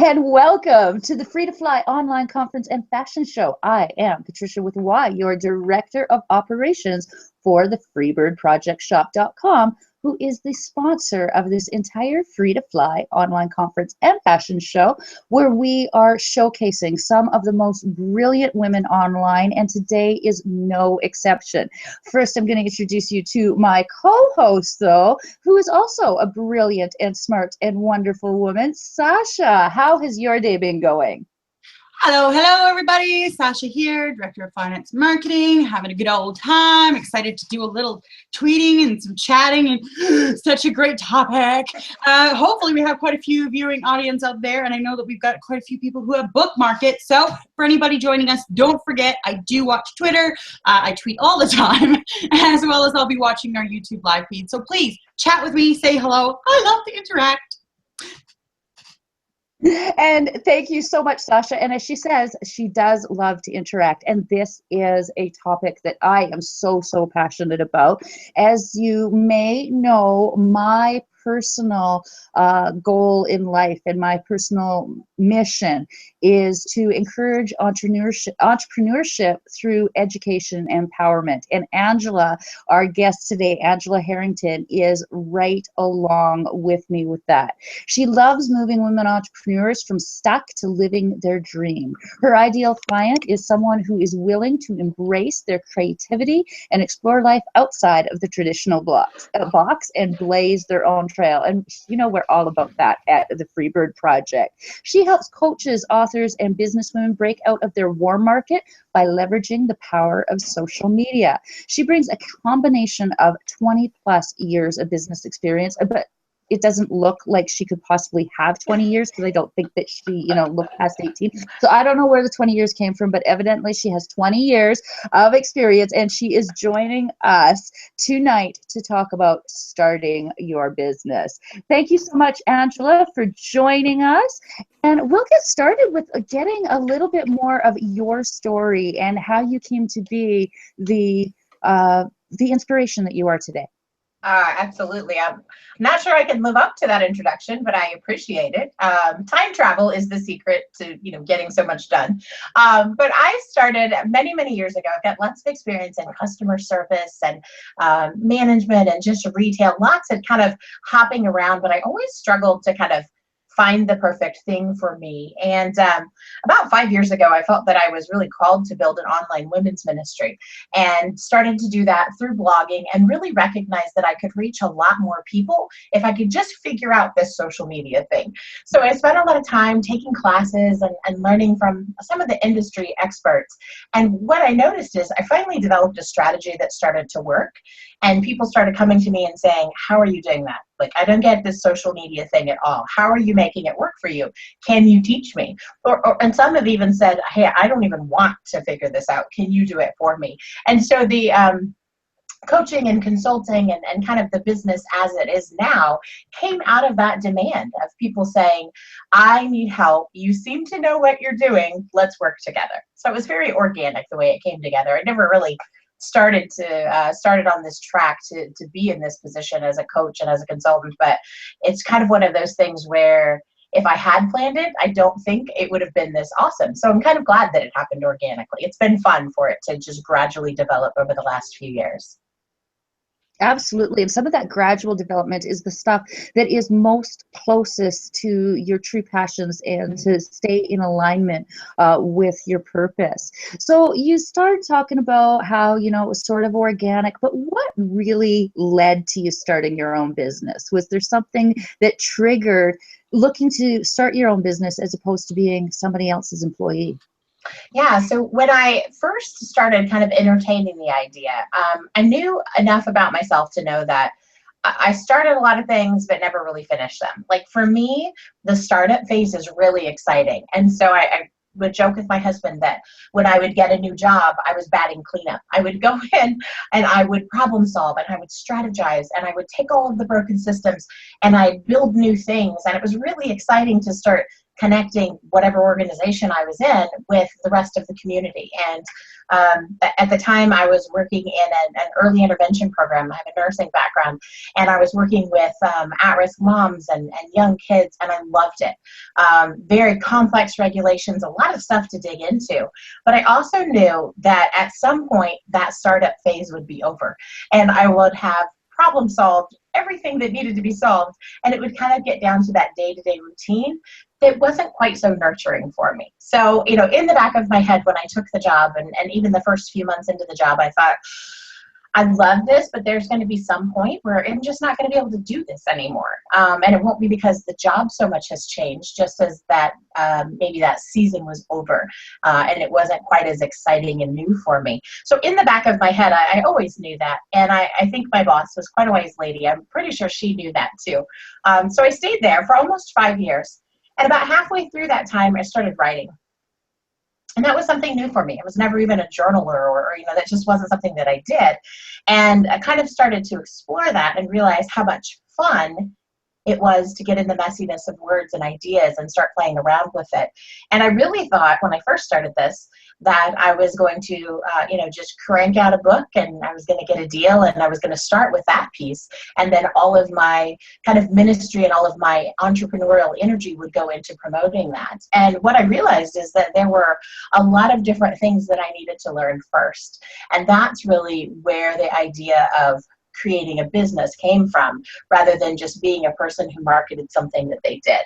And welcome to the Free to Fly online conference and fashion show. I am Patricia with Y, your director of operations for the freebirdprojectshop.com, who is the sponsor of this entire Free to Fly online conference and fashion show, where we are showcasing some of the most brilliant women online, and today is no exception. First, I'm going to introduce you to my co-host, though, who is also a brilliant and smart and wonderful woman, Sasha. How has your day been going? Hello, everybody. Sasha here, Director of Finance Marketing, having a good old time. Excited to do a little tweeting and some chatting, and such a great topic. Hopefully, we have quite a few viewing audience out there, and I know that we've got quite a few people who have bookmarked it. So, for anybody joining us, don't forget, I do watch Twitter. I tweet all the time, as well as I'll be watching our YouTube live feed. So, please chat with me, say hello. I love to interact. And thank you so much, Sasha. And as she says, she does love to interact. And this is a topic that I am so passionate about. As you may know, my personal goal in life and my personal mission is to encourage entrepreneurship through education and empowerment. And Angela, our guest today, Angela Herrington, is right along with me with that. She loves moving women entrepreneurs from stuck to living their dream. Her ideal client is someone who is willing to embrace their creativity and explore life outside of the traditional box and blaze their own trail. And you know, we're all about that at the Freebird Project. She helps coaches, authors, and businesswomen break out of their warm market by leveraging the power of social media. She brings a combination of 20 plus years of business experience, but it doesn't look like she could possibly have 20 years because I don't think that she, looked past 18. So I don't know where the 20 years came from, but evidently she has 20 years of experience, and she is joining us tonight to talk about starting your business. Thank you so much, Angela, for joining us. And we'll get started with getting a little bit more of your story and how you came to be the inspiration that you are today. Absolutely. I'm not sure I can live up to that introduction, but I appreciate it. Time travel is the secret to, getting so much done. But I started many years ago. I've got lots of experience in customer service and management and just retail, lots of kind of hopping around, but I always struggled to kind of find the perfect thing for me. And about 5 years ago, I felt that I was really called to build an online women's ministry, and started to do that through blogging, and really recognized that I could reach a lot more people if I could just figure out this social media thing. So I spent a lot of time taking classes and learning from some of the industry experts. And what I noticed is I finally developed a strategy that started to work, and people started coming to me and saying, how are you doing that? Like, I don't get this social media thing at all. How are you making it work for you? Can you teach me? And some have even said, hey, I don't even want to figure this out. Can you do it for me? And so the coaching and consulting and kind of the business as it is now came out of that demand of people saying, I need help. You seem to know what you're doing. Let's work together. So it was very organic the way it came together. I never really started on this track to be in this position as a coach and as a consultant, but it's kind of one of those things where if I had planned it, I don't think it would have been this awesome. So I'm kind of glad that it happened organically. It's been fun for it to just gradually develop over the last few years. Absolutely. And some of that gradual development is the stuff that is most closest to your true passions and to stay in alignment with your purpose. So you started talking about how, it was sort of organic, but what really led to you starting your own business? Was there something that triggered looking to start your own business as opposed to being somebody else's employee? Yeah, so when I first started kind of entertaining the idea, I knew enough about myself to know that I started a lot of things, but never really finished them. Like for me, the startup phase is really exciting. And so I would joke with my husband that when I would get a new job, I was batting cleanup. I would go in and I would problem solve, and I would strategize, and I would take all of the broken systems and I'd build new things. And it was really exciting to start connecting whatever organization I was in with the rest of the community. And at the time I was working in an early intervention program. I have a nursing background, and I was working with at-risk moms and young kids, and I loved it. Very complex regulations, a lot of stuff to dig into. But I also knew that at some point that startup phase would be over, and I would have problem solved everything that needed to be solved, and it would kind of get down to that day-to-day routine that wasn't quite so nurturing for me. So, you know, in the back of my head when I took the job, and even the first few months into the job, I thought, I love this, but there's going to be some point where I'm just not going to be able to do this anymore. And it won't be because the job so much has changed, just as that maybe that season was over and it wasn't quite as exciting and new for me. So in the back of my head, I always knew that. And I think my boss was quite a wise lady. I'm pretty sure she knew that too. So I stayed there for almost 5 years. And about halfway through that time, I started writing. And that was something new for me. I was never even a journaler, or you know, that just wasn't something that I did. And I kind of started to explore that and realize how much fun it was to get in the messiness of words and ideas and start playing around with it. And I really thought when I first started this that I was going to, you know, just crank out a book, and I was going to get a deal, and I was going to start with that piece. And then all of my kind of ministry and all of my entrepreneurial energy would go into promoting that. And what I realized is that there were a lot of different things that I needed to learn first. And that's really where the idea of creating a business came from, rather than just being a person who marketed something that they did.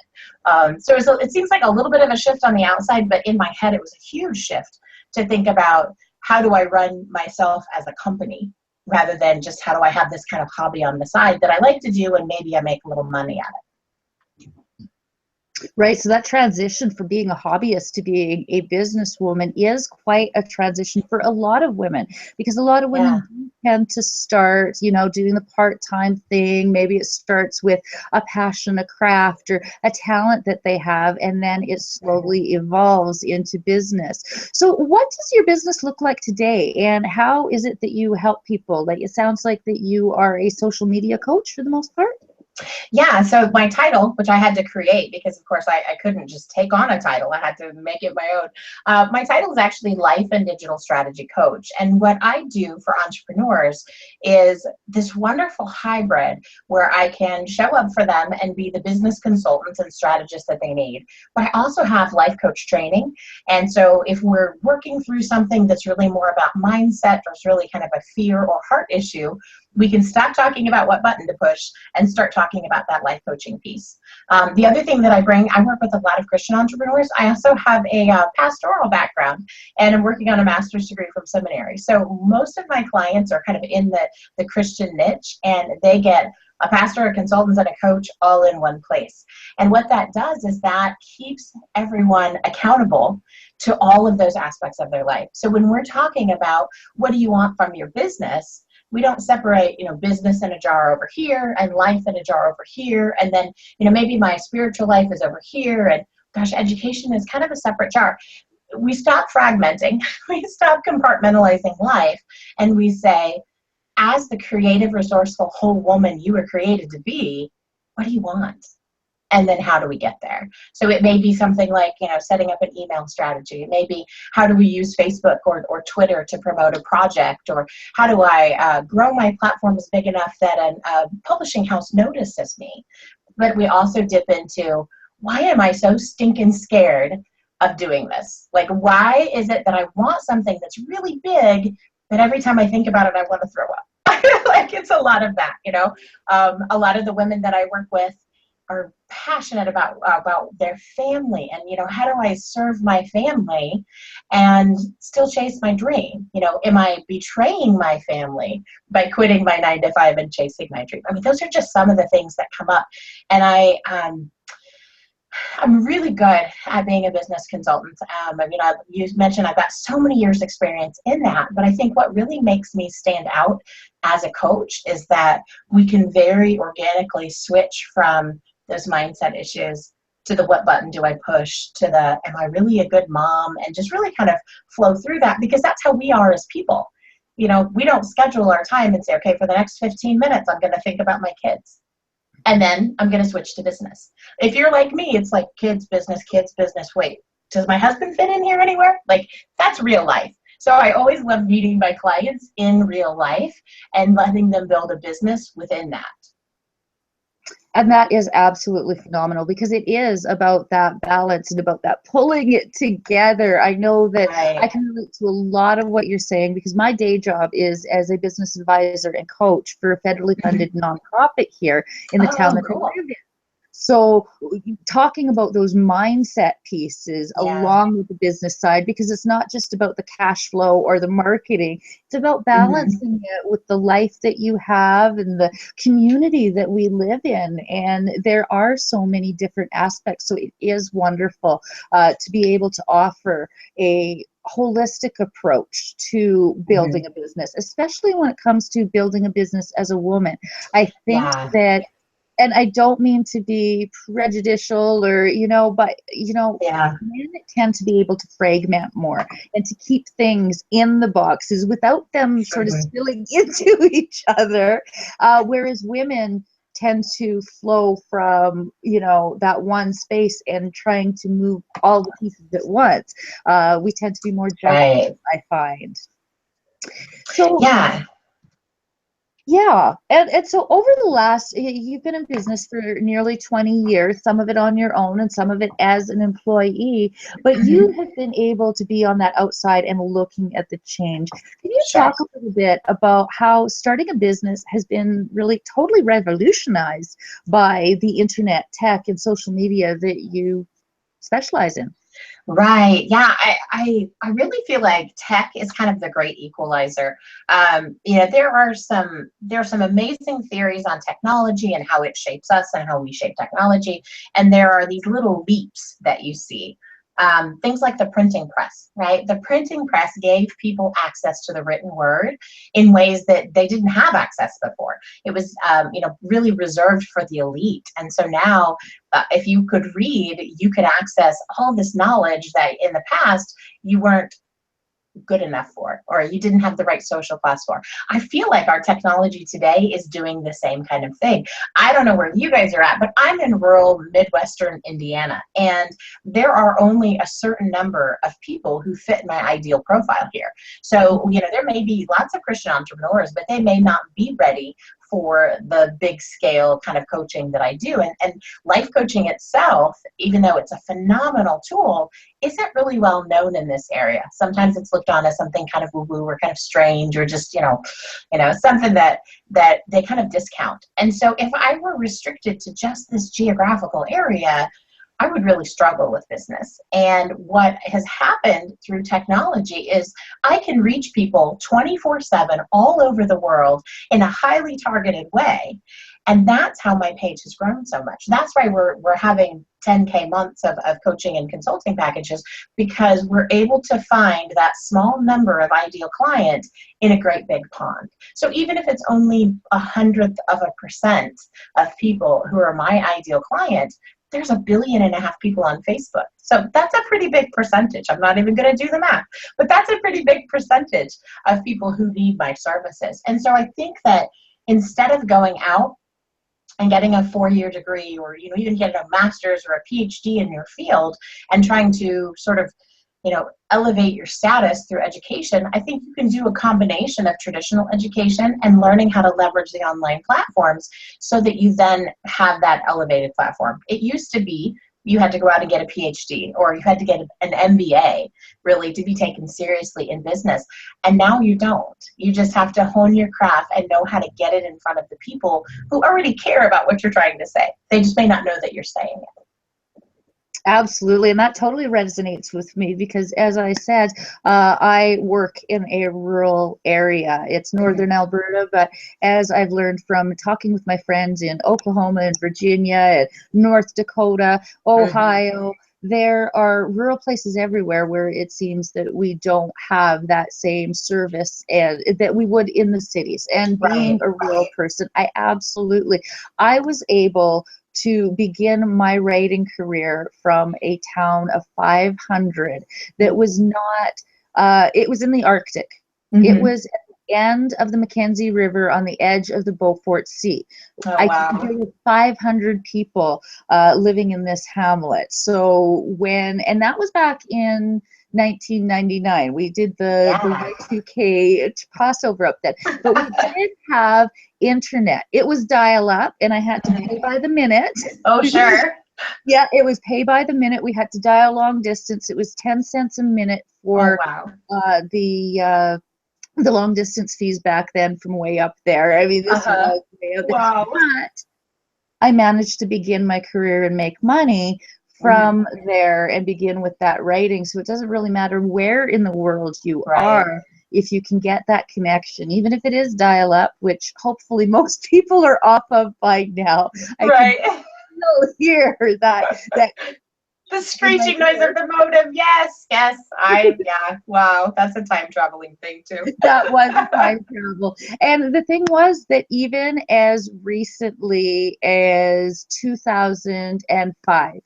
So it seems like a little bit of a shift on the outside, but in my head it was a huge shift to think about how do I run myself as a company, rather than just how do I have this kind of hobby on the side that I like to do and maybe I make a little money at it. Right, so that transition from being a hobbyist to being a businesswoman is quite a transition for a lot of women, because a lot of women tend to start, you know, doing the part-time thing. Maybe it starts with a passion, a craft, or a talent that they have, and then it slowly evolves into business. So what does your business look like today, and how is it that you help people? Like, it sounds like that you are a social media coach for the most part. Yeah, so my title, which I had to create because, of course, I couldn't just take on a title. I had to make it my own. My title is actually Life and Digital Strategy Coach. And what I do for entrepreneurs is this wonderful hybrid where I can show up for them and be the business consultants and strategists that they need. But I also have life coach training. And so if we're working through something that's really more about mindset, or it's really kind of a fear or heart issue, we can stop talking about what button to push and start talking about that life coaching piece. The other thing that I bring, I work with a lot of Christian entrepreneurs. I also have a pastoral background, and I'm working on a master's degree from seminary. So most of my clients are kind of in the Christian niche, and they get a pastor, a consultant, and a coach all in one place. And what that does is that keeps everyone accountable to all of those aspects of their life. So when we're talking about what do you want from your business, we don't separate, you know, business in a jar over here and life in a jar over here. And then, you know, maybe my spiritual life is over here, and gosh, education is kind of a separate jar. We stop fragmenting, we stop compartmentalizing life, and we say, as the creative, resourceful, whole woman you were created to be, what do you want? And then how do we get there? So it may be something like, you know, setting up an email strategy. It may be, how do we use Facebook or Twitter to promote a project? Or how do I grow my platform is big enough that a publishing house notices me? But we also dip into, why am I so stinking scared of doing this? Like, why is it that I want something that's really big, but every time I think about it, I want to throw up? Like, it's a lot of that, you know. A lot of the women that I work with are passionate about their family, and, you know, how do I serve my family and still chase my dream? You know, am I betraying my family by quitting my 9-to-5 and chasing my dream? I mean, those are just some of the things that come up. And I'm really good at being a business consultant. I mean, you mentioned I've got so many years experience in that, but I think what really makes me stand out as a coach is that we can very organically switch from those mindset issues to the what button do I push, to the am I really a good mom, and just really kind of flow through that, because that's how we are as people. You know, we don't schedule our time and say, okay, for the next 15 minutes, I'm going to think about my kids. and then I'm going to switch to business. If you're like me, it's like kids, business, wait, does my husband fit in here anywhere? Like, that's real life. So I always love meeting my clients in real life and letting them build a business within that. And that is absolutely phenomenal, because it is about that balance and about that pulling it together. I know that Right. I can relate to a lot of what you're saying, because my day job is as a business advisor and coach for a federally funded nonprofit here in the town that I Cool. live in. So talking about those mindset pieces along with the business side, because it's not just about the cash flow or the marketing, it's about balancing it with the life that you have and the community that we live in. And there are so many different aspects. So it is wonderful to be able to offer a holistic approach to building a business, especially when it comes to building a business as a woman. I think that, and I don't mean to be prejudicial or, but, men tend to be able to fragment more and to keep things in the boxes without them sort of spilling into each other. Whereas women tend to flow from, that one space and trying to move all the pieces at once. We tend to be more judgmental, I find. So, yeah. And so over the last, you've been in business for nearly 20 years, some of it on your own and some of it as an employee, but you have been able to be on that outside and looking at the change. Can you talk a little bit about how starting a business has been really totally revolutionized by the internet, tech, and social media that you specialize in? Right. Yeah. I really feel like tech is kind of the great equalizer. There are some amazing theories on technology and how it shapes us and how we shape technology. And there are these little leaps that you see. Things like the printing press, right? The printing press gave people access to the written word in ways that they didn't have access before. It was, really reserved for the elite. And so now, if you could read, you could access all this knowledge that in the past you weren't good enough for, or you didn't have the right social class for. I feel like our technology today is doing the same kind of thing. I don't know where you guys are at, but I'm in rural Midwestern Indiana, and there are only a certain number of people who fit my ideal profile here. So, there may be lots of Christian entrepreneurs, but they may not be ready for the big scale kind of coaching that I do. And life coaching itself, even though it's a phenomenal tool, isn't really well known in this area. Sometimes it's looked on as something kind of woo-woo or kind of strange, or just, something that they kind of discount. And so if I were restricted to just this geographical area, I would really struggle with business. And what has happened through technology is I can reach people 24/7 all over the world in a highly targeted way. And that's how my page has grown so much. That's why we're having 10K months of coaching and consulting packages, because we're able to find that small number of ideal clients in a great big pond. So even if it's only 1/100% of people who are my ideal client, there's 1.5 billion people on Facebook. So that's a pretty big percentage. I'm not even going to do the math, but that's a pretty big percentage of people who need my services. And so I think that instead of going out and getting a 4-year degree, or even getting a master's or a PhD in your field and trying to sort of elevate your status through education, I think you can do a combination of traditional education and learning how to leverage the online platforms so that you then have that elevated platform. It used to be you had to go out and get a PhD, or you had to get an MBA really to be taken seriously in business. And now you don't. You just have to hone your craft and know how to get it in front of the people who already care about what you're trying to say. They just may not know that you're saying it. Absolutely, and that totally resonates with me, because as I said, I work in a rural area. It's northern Alberta, but as I've learned from talking with my friends in Oklahoma and Virginia and North Dakota, Ohio, there are rural places everywhere where it seems that we don't have that same service and that we would in the cities. And being a rural person, I was able to begin my writing career from a town of 500 that was not, it was in the Arctic. It was at the end of the Mackenzie River on the edge of the Beaufort Sea. Oh, I wow. think there were 500 people living in this hamlet. So and that was back in 1999. We did the Y2K crossover up then. But we did have internet. It was dial-up, and I had to pay by the minute. Oh, sure. Yeah, it was pay by the minute. We had to dial long distance. It was 10 cents a minute for the long distance fees back then from way up there. I mean, this was way up there. Wow. But I managed to begin my career and make money from there and begin with that writing. So it doesn't really matter where in the world you are, if you can get that connection, even if it is dial up, which hopefully most people are off of by now. I can still hear that the screeching noise of the modem. Yes. Wow. That's a time traveling thing too. That was time travel. And the thing was that even as recently as 2005,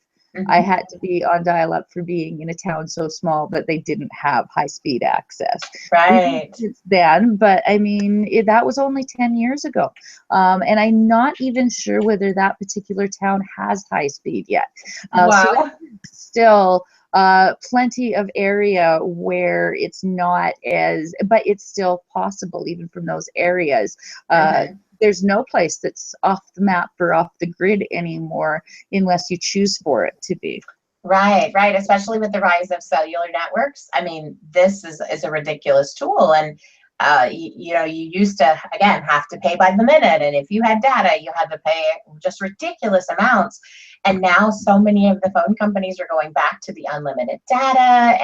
I had to be on dial-up for being in a town so small that they didn't have high-speed access. Right. Since then, but I mean, that was only 10 years ago. And I'm not even sure whether that particular town has high speed yet. So still plenty of area where it's not but it's still possible even from those areas. There's no place that's off the map or off the grid anymore unless you choose for it to be. Right. Especially with the rise of cellular networks. I mean, this is a ridiculous tool. And, you used to, again, have to pay by the minute. And if you had data, you had to pay just ridiculous amounts. And now so many of the phone companies are going back to the unlimited data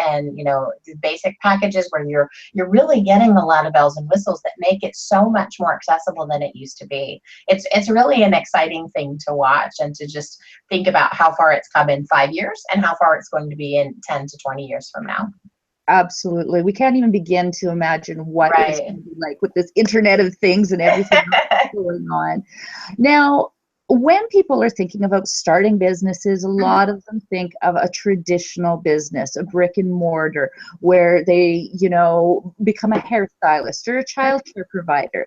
and, the basic packages where you're really getting a lot of bells and whistles that make it so much more accessible than it used to be. It's really an exciting thing to watch and to just think about how far it's come in 5 years and how far it's going to be in 10 to 20 years from now. Absolutely. We can't even begin to imagine what it's going to be like with this Internet of Things and everything going on. Now, when people are thinking about starting businesses, a lot of them think of a traditional business, a brick and mortar, where they, become a hairstylist or a childcare provider.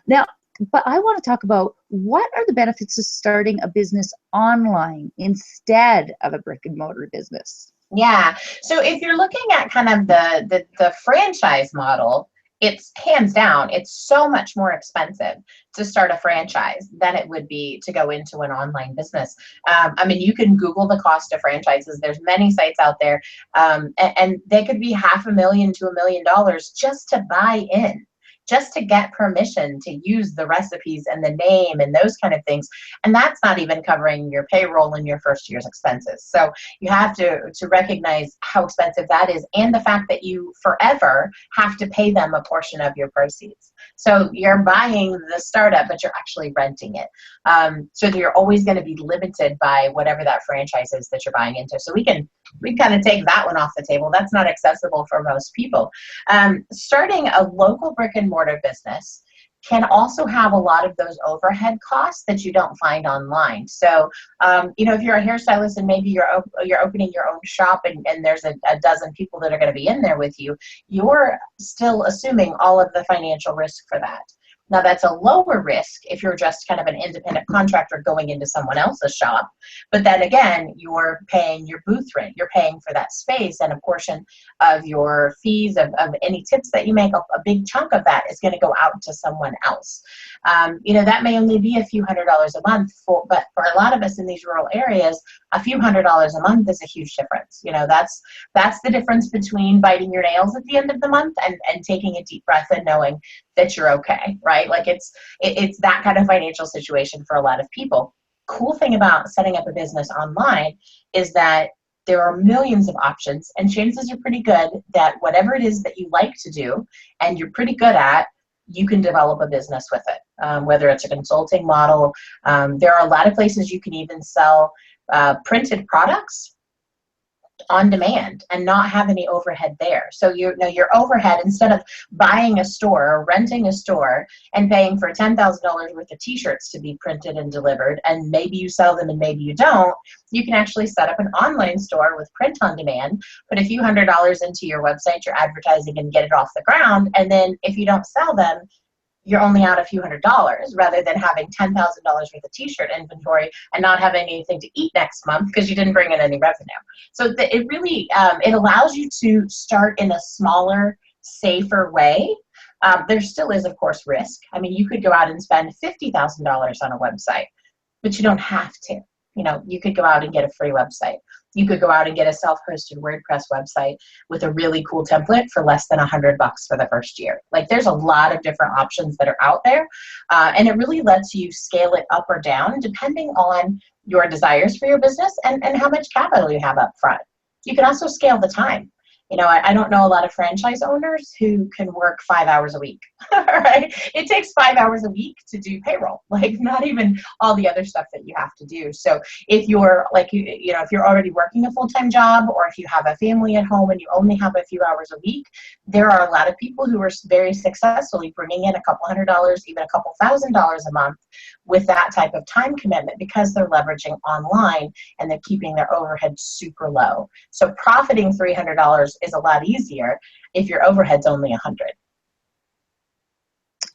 Now, but I want to talk about what are the benefits of starting a business online instead of a brick and mortar business? Yeah. So if you're looking at kind of the franchise model, it's hands down, it's so much more expensive to start a franchise than it would be to go into an online business. I mean, you can Google the cost of franchises. There's many sites out there, and they could be $500,000 to $1 million just to buy in, just to get permission to use the recipes and the name and those kind of things. And that's not even covering your payroll and your first year's expenses. So you have to recognize how expensive that is and the fact that you forever have to pay them a portion of your proceeds. So you're buying the startup, but you're actually renting it. So you're always going to be limited by whatever that franchise is that you're buying into. So we kind of take that one off the table. That's not accessible for most people. Starting a local brick and mortar business can also have a lot of those overhead costs that you don't find online. So, if you're a hairstylist and maybe you're opening your own shop and there's a dozen people that are going to be in there with you, you're still assuming all of the financial risk for that. Now, that's a lower risk if you're just kind of an independent contractor going into someone else's shop. But then again, you're paying your booth rent. You're paying for that space, and a portion of your fees of any tips that you make, a big chunk of that is going to go out to someone else. That may only be a few $100s a month, but for a lot of us in these rural areas, a few $100s a month is a huge difference. That's the difference between biting your nails at the end of the month and taking a deep breath and knowing that you're okay, right? Like it's that kind of financial situation for a lot of people. Cool thing about setting up a business online is that there are millions of options, and chances are pretty good that whatever it is that you like to do and you're pretty good at, you can develop a business with it, whether it's a consulting model. There are a lot of places you can even sell printed products. on demand and not have any overhead there. So you know your overhead, instead of buying a store or renting a store and paying for $10,000 worth of t-shirts to be printed and delivered, and maybe you sell them and maybe you don't, you can actually set up an online store with print on demand, put a few $100s into your website, your advertising, and get it off the ground. And then if you don't sell them, you're only out a few $100s, rather than having $10,000 worth of t-shirt inventory and not having anything to eat next month because you didn't bring in any revenue. So it really, it allows you to start in a smaller, safer way. There still is, of course, risk. I mean, you could go out and spend $50,000 on a website, but you don't have to. You know, you could go out and get a free website. You could go out and get a self-hosted WordPress website with a really cool template for less than $100 for the first year. Like, there's a lot of different options that are out there, and it really lets you scale it up or down depending on your desires for your business and how much capital you have up front. You can also scale the time. You know, I don't know a lot of franchise owners who can work 5 hours a week, right? It takes 5 hours a week to do payroll, like not even all the other stuff that you have to do. So if you're like, you know, if you're already working a full-time job, or if you have a family at home and you only have a few hours a week, there are a lot of people who are very successfully bringing in a couple $100s, even a couple $1,000s a month with that type of time commitment, because they're leveraging online and they're keeping their overhead super low. So profiting $300 is a lot easier if your overhead's only 100.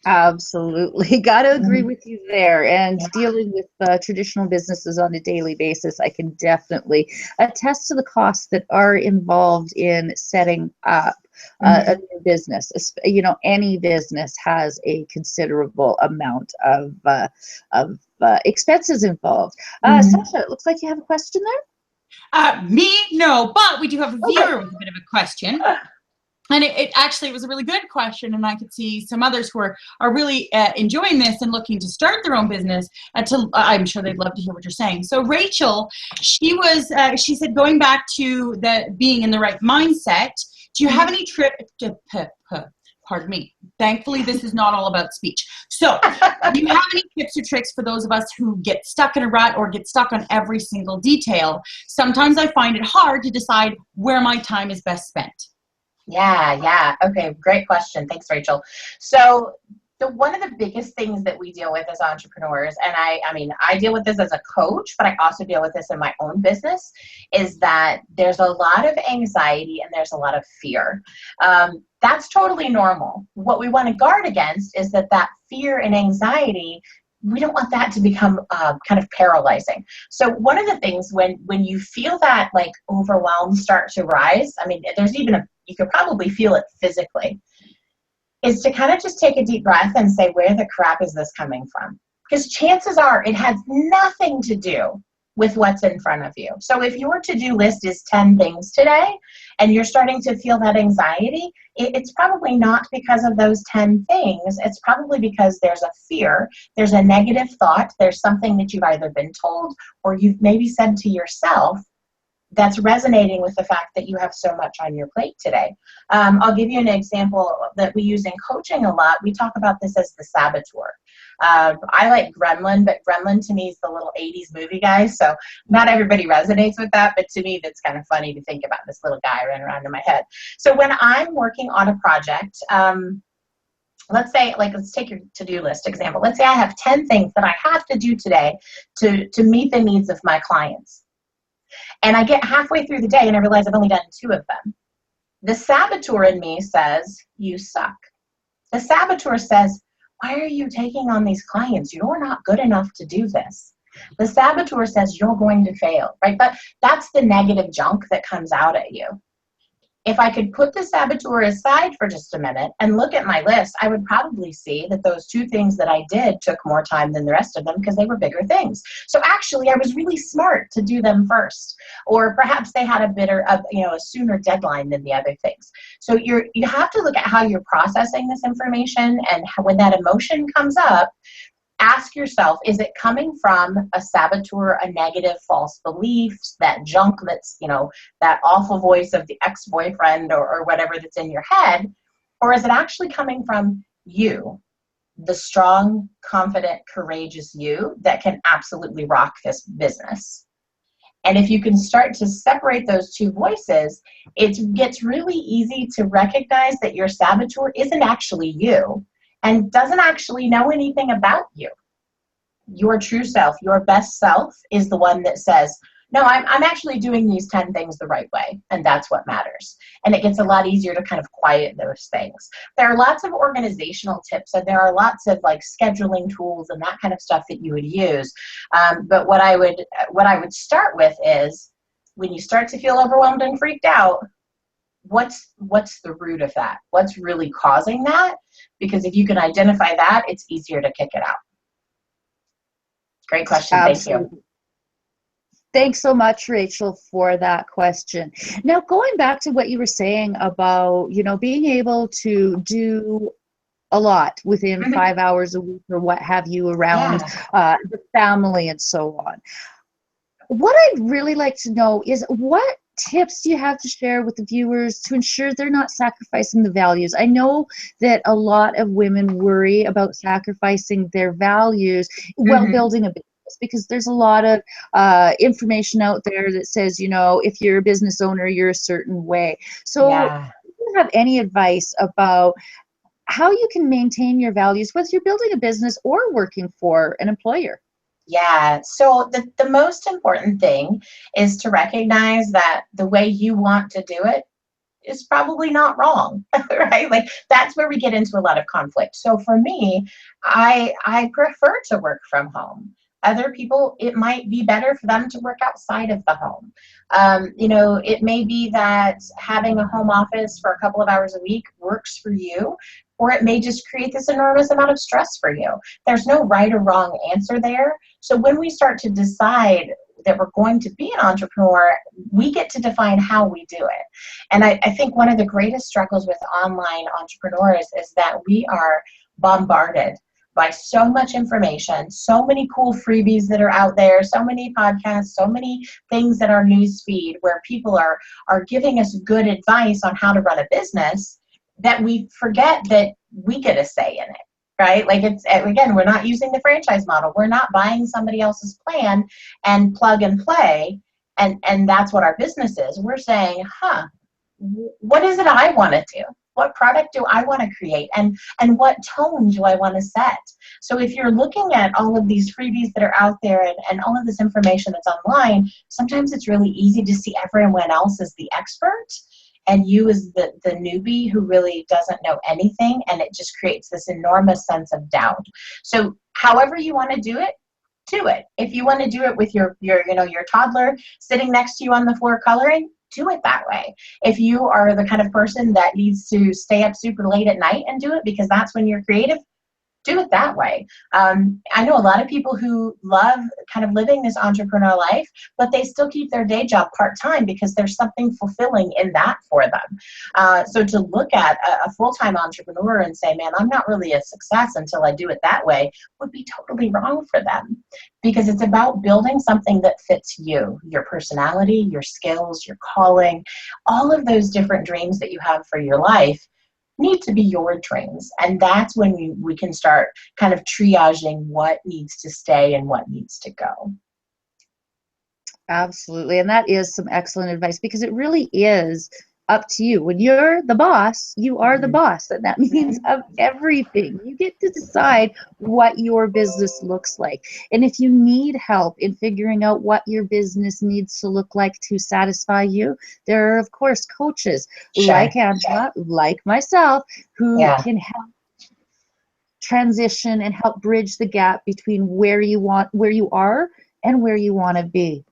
Absolutely. Got to agree with you there. And dealing with traditional businesses on a daily basis, I can definitely attest to the costs that are involved in setting up a new business. You know, any business has a considerable amount of expenses involved. Sasha, it looks like you have a question there. Me? No, but we do have a viewer with a bit of a question. And it actually was a really good question, and I could see some others who are really enjoying this and looking to start their own business. I'm sure they'd love to hear what you're saying. So Rachel, she said, going back to the being in the right mindset, do you have any pardon me. Thankfully, this is not all about speech. So do you have any tips or tricks for those of us who get stuck in a rut or get stuck on every single detail? Sometimes I find it hard to decide where my time is best spent. Yeah. Okay, great question. Thanks, Rachel. So one of the biggest things that we deal with as entrepreneurs, and I mean, I deal with this as a coach, but I also deal with this in my own business, is that there's a lot of anxiety and there's a lot of fear. That's totally normal. What we want to guard against is that fear and anxiety, we don't want that to become kind of paralyzing. So one of the things when you feel that like overwhelm start to rise, I mean, there's even you could probably feel it physically, is to kind of just take a deep breath and say, where the crap is this coming from? Because chances are it has nothing to do with what's in front of you. So if your to-do list is 10 things today and you're starting to feel that anxiety, it's probably not because of those 10 things. It's probably because there's a fear, there's a negative thought, there's something that you've either been told or you've maybe said to yourself that's resonating with the fact that you have so much on your plate today. I'll give you an example that we use in coaching a lot. We talk about this as the saboteur. I like Gremlin, but Gremlin to me is the little 80s movie guy, so not everybody resonates with that, but to me that's kind of funny to think about this little guy running around in my head. So when I'm working on a project, let's say, like, let's take your to-do list example. Let's say I have 10 things that I have to do today to meet the needs of my clients. And I get halfway through the day and I realize I've only done 2 of them. The saboteur in me says, you suck. The saboteur says, why are you taking on these clients? You're not good enough to do this. The saboteur says you're going to fail, right? But that's the negative junk that comes out at you. If I could put the saboteur aside for just a minute and look at my list, I would probably see that those 2 things that I did took more time than the rest of them because they were bigger things. So actually, I was really smart to do them first, or perhaps they had a sooner deadline than the other things. So you have to look at how you're processing this information, and when that emotion comes up, ask yourself, is it coming from a saboteur, a negative false belief, that junk that's, that awful voice of the ex-boyfriend or whatever that's in your head? Or is it actually coming from you, the strong, confident, courageous you that can absolutely rock this business? And if you can start to separate those two voices, it gets really easy to recognize that your saboteur isn't actually you and doesn't actually know anything about you. Your true self, your best self, is the one that says, no, I'm actually doing these 10 things the right way, and that's what matters. And it gets a lot easier to kind of quiet those things. There are lots of organizational tips, and there are lots of like scheduling tools and that kind of stuff that you would use. But what I would start with is, when you start to feel overwhelmed and freaked out, what's the root of that? What's really causing that? Because if you can identify that, it's easier to kick it out. Great question. Absolutely. Thank you. Thanks so much, Rachel, for that question. Now, going back to what you were saying about, being able to do a lot within 5 hours a week or what have you around the family and so on. What I'd really like to know is, what tips do you have to share with the viewers to ensure they're not sacrificing the values? I know that a lot of women worry about sacrificing their values while building a business, because there's a lot of information out there that says, if you're a business owner, you're a certain way. So do you have any advice about how you can maintain your values, whether you're building a business or working for an employer? Yeah, so the most important thing is to recognize that the way you want to do it is probably not wrong, right? Like, that's where we get into a lot of conflict. So for me, I prefer to work from home. Other people, it might be better for them to work outside of the home. It may be that having a home office for a couple of hours a week works for you, or it may just create this enormous amount of stress for you. There's no right or wrong answer there. So when we start to decide that we're going to be an entrepreneur, we get to define how we do it. And I think one of the greatest struggles with online entrepreneurs is that we are bombarded by so much information, so many cool freebies that are out there, so many podcasts, so many things in our news feed where people are giving us good advice on how to run a business, that we forget that we get a say in it, right? Like, it's, again, we're not using the franchise model. We're not buying somebody else's plan and plug and play, and that's what our business is. We're saying, what is it I want to do? What product do I want to create? And what tone do I want to set? So if you're looking at all of these freebies that are out there and all of this information that's online, sometimes it's really easy to see everyone else as the expert and you as the newbie who really doesn't know anything, and it just creates this enormous sense of doubt. So however you want to do it, do it. If you want to do it with your toddler sitting next to you on the floor coloring, do it that way. If you are the kind of person that needs to stay up super late at night and do it because that's when you're creative, do it that way. I know a lot of people who love kind of living this entrepreneur life, but they still keep their day job part-time because there's something fulfilling in that for them. So to look at a full-time entrepreneur and say, man, I'm not really a success until I do it that way, would be totally wrong for them, because it's about building something that fits you, your personality, your skills, your calling, all of those different dreams that you have for your life need to be your dreams. And that's when we can start kind of triaging what needs to stay and what needs to go. Absolutely. And that is some excellent advice, because it really is up to you. When you're the boss, you are the boss. And that means of everything. You get to decide what your business looks like. And if you need help in figuring out what your business needs to look like to satisfy you, there are, of course, coaches like Angela, like myself, who can help transition and help bridge the gap between where you are and where you want to be.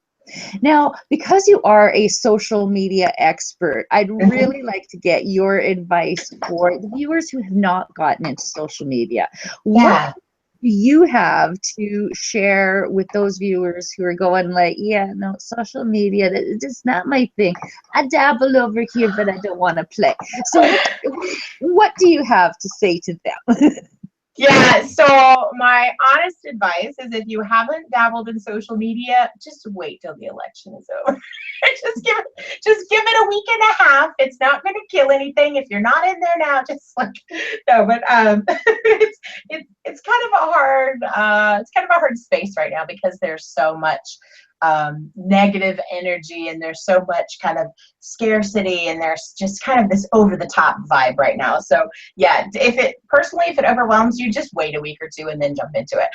Now, because you are a social media expert, I'd really like to get your advice for the viewers who have not gotten into social media. What do you have to share with those viewers who are going like, yeah, no, social media, it's not my thing. I dabble over here, but I don't want to play. So what do you have to say to them? Yeah, so my honest advice is, if you haven't dabbled in social media, just wait till the election is over. just give it a week and a half. It's not going to kill anything. If you're not in there now, just like, no, but it's kind of a hard space right now, because there's so much negative energy, and there's so much kind of scarcity, and there's just kind of this over the top vibe right now. So yeah, if it overwhelms you, just wait a week or two and then jump into it.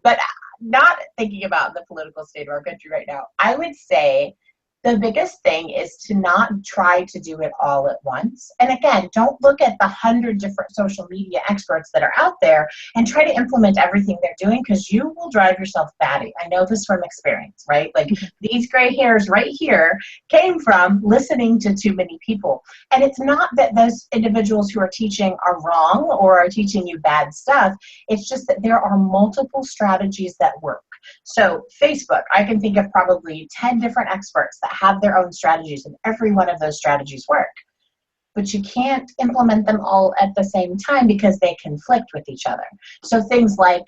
But not thinking about the political state of our country right now, I would say the biggest thing is to not try to do it all at once. And again, don't look at the 100 different social media experts that are out there and try to implement everything they're doing, because you will drive yourself batty. I know this from experience, right? Like these gray hairs right here came from listening to too many people. And it's not that those individuals who are teaching are wrong or are teaching you bad stuff. It's just that there are multiple strategies that work. So Facebook, I can think of probably 10 different experts that have their own strategies, and every one of those strategies work. But you can't implement them all at the same time because they conflict with each other. So things like,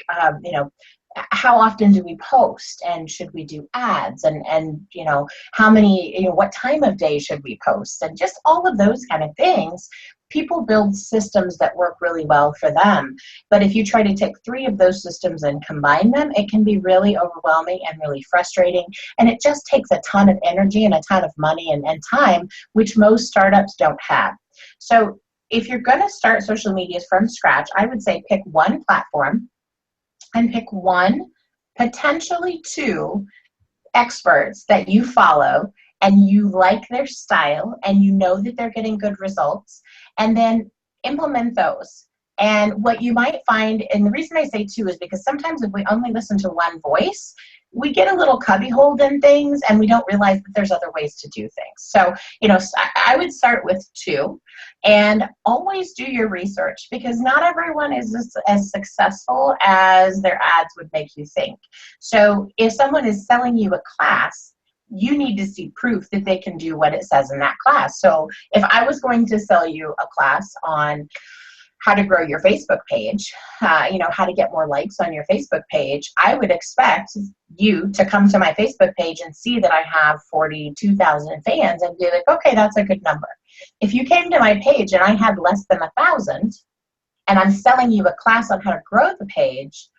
how often do we post, and should we do ads, and how many, what time of day should we post, and just all of those kind of things. People build systems that work really well for them. But if you try to take 3 of those systems and combine them, it can be really overwhelming and really frustrating. And it just takes a ton of energy and a ton of money and time, which most startups don't have. So if you're going to start social media from scratch, I would say pick one platform and pick 1, potentially 2 experts that you follow and you like their style and you know that they're getting good results, and then implement those. And what you might find, and the reason I say 2 is because sometimes if we only listen to one voice, we get a little cubbyholed in things and we don't realize that there's other ways to do things. So, I would start with 2 and always do your research, because not everyone is as successful as their ads would make you think. So if someone is selling you a class, you need to see proof that they can do what it says in that class. So if I was going to sell you a class on how to grow your Facebook page, how to get more likes on your Facebook page, I would expect you to come to my Facebook page and see that I have 42,000 fans and be like, okay, that's a good number. If you came to my page and I had less than 1,000 and I'm selling you a class on how to grow the page,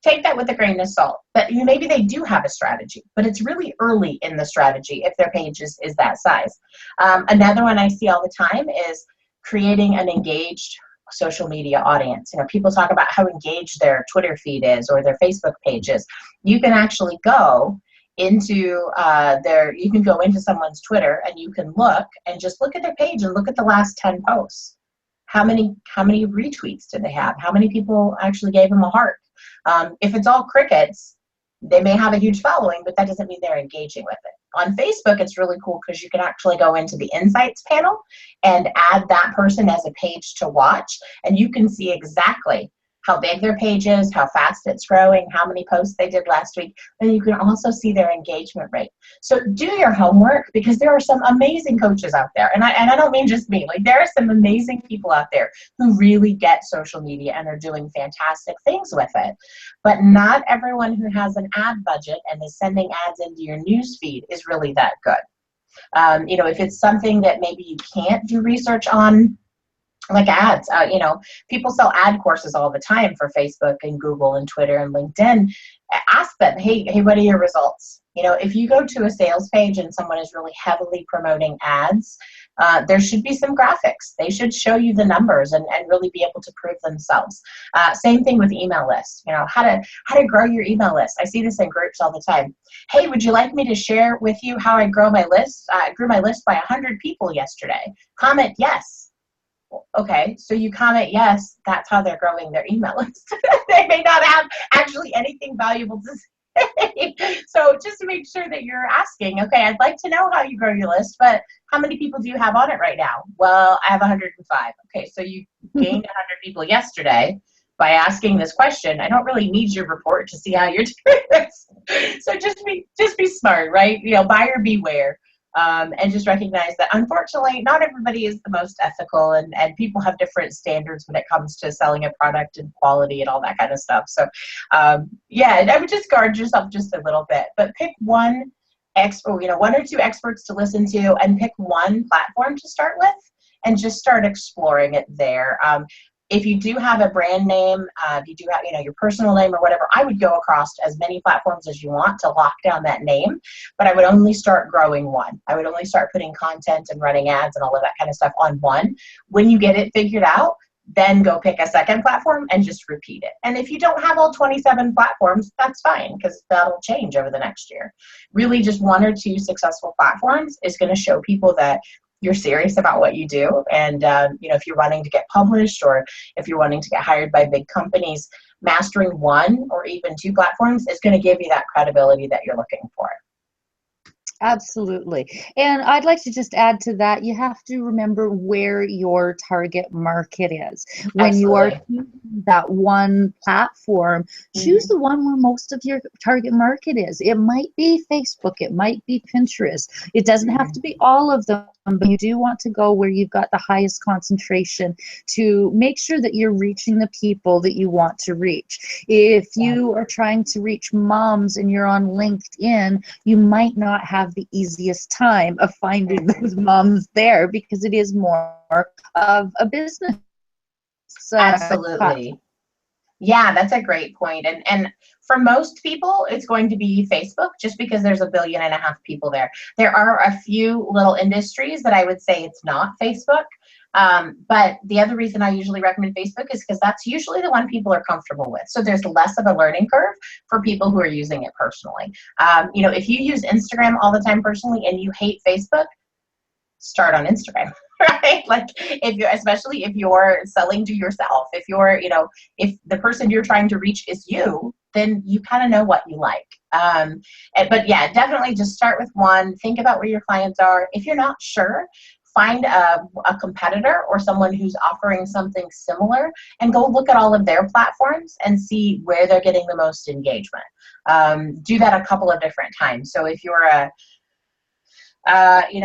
take that with a grain of salt. But maybe they do have a strategy, but it's really early in the strategy if their page is that size. Another one I see all the time is creating an engaged social media audience. People talk about how engaged their Twitter feed is or their Facebook pages. You can actually go into you can go into someone's Twitter and you can look at their page and look at the last 10 posts. How many retweets did they have? How many people actually gave them a heart? If it's all crickets, they may have a huge following, but that doesn't mean they're engaging with it. On Facebook, it's really cool because you can actually go into the insights panel and add that person as a page to watch, and you can see exactly how big their page is, how fast it's growing, how many posts they did last week, and you can also see their engagement rate. So do your homework, because there are some amazing coaches out there, and I don't mean just me. Like, there are some amazing people out there who really get social media and are doing fantastic things with it. But not everyone who has an ad budget and is sending ads into your news feed is really that good. If it's something that maybe you can't do research on, like ads, people sell ad courses all the time for Facebook and Google and Twitter and LinkedIn. Ask them, hey, what are your results? If you go to a sales page and someone is really heavily promoting ads, there should be some graphics. They should show you the numbers and really be able to prove themselves. Same thing with email lists. How to grow your email list. I see this in groups all the time. Hey, would you like me to share with you how I grow my list? I grew my list by 100 people yesterday. Comment yes. Okay, so you comment yes, that's how they're growing their email list. They may not have actually anything valuable to say. So just to make sure that you're asking, okay, I'd like to know how you grow your list, but how many people do you have on it right now? Well, I have 105. Okay, so you gained 100 people yesterday by asking this question. I don't really need your report to see how you're doing this. So just be smart, right? Buyer beware. And just recognize that, unfortunately, not everybody is the most ethical, and people have different standards when it comes to selling a product and quality and all that kind of stuff. So, I would just guard yourself just a little bit, but pick one expert, 1 or 2 experts to listen to, and pick one platform to start with, and just start exploring it there. If you do have a brand name, if you do have, your personal name or whatever, I would go across as many platforms as you want to lock down that name, but I would only start growing one. I would only start putting content and running ads and all of that kind of stuff on one. When you get it figured out, then go pick a second platform and just repeat it. And if you don't have all 27 platforms, that's fine, because that'll change over the next year. Really, just one or two successful platforms is going to show people that you're serious about what you do. And if you're wanting to get published, or if you're wanting to get hired by big companies, mastering one or even two platforms is going to give you that credibility that you're looking for. Absolutely. And I'd like to just add to that, you have to remember where your target market is. When you are choosing that one platform, choose the one where most of your target market is. It might be Facebook, it might be Pinterest. It doesn't have to be all of them, but you do want to go where you've got the highest concentration to make sure that you're reaching the people that you want to reach. If you are trying to reach moms and you're on LinkedIn, you might not have the easiest time of finding those moms there, because it is more of a business. Absolutely. Yeah, that's a great point. And for most people, it's going to be Facebook, just because there's 1.5 billion people there. There are a few little industries that I would say it's not Facebook. But the other reason I usually recommend Facebook is because that's usually the one people are comfortable with. So there's less of a learning curve for people who are using it personally. If you use Instagram all the time personally and you hate Facebook, start on Instagram, right? Like, especially if you're selling to yourself, if the person you're trying to reach is you, then you kind of know what you like. But yeah, definitely just start with one. Think about where your clients are. If you're not sure, find a competitor or someone who's offering something similar and go look at all of their platforms and see where they're getting the most engagement. Do that a couple of different times. So if you're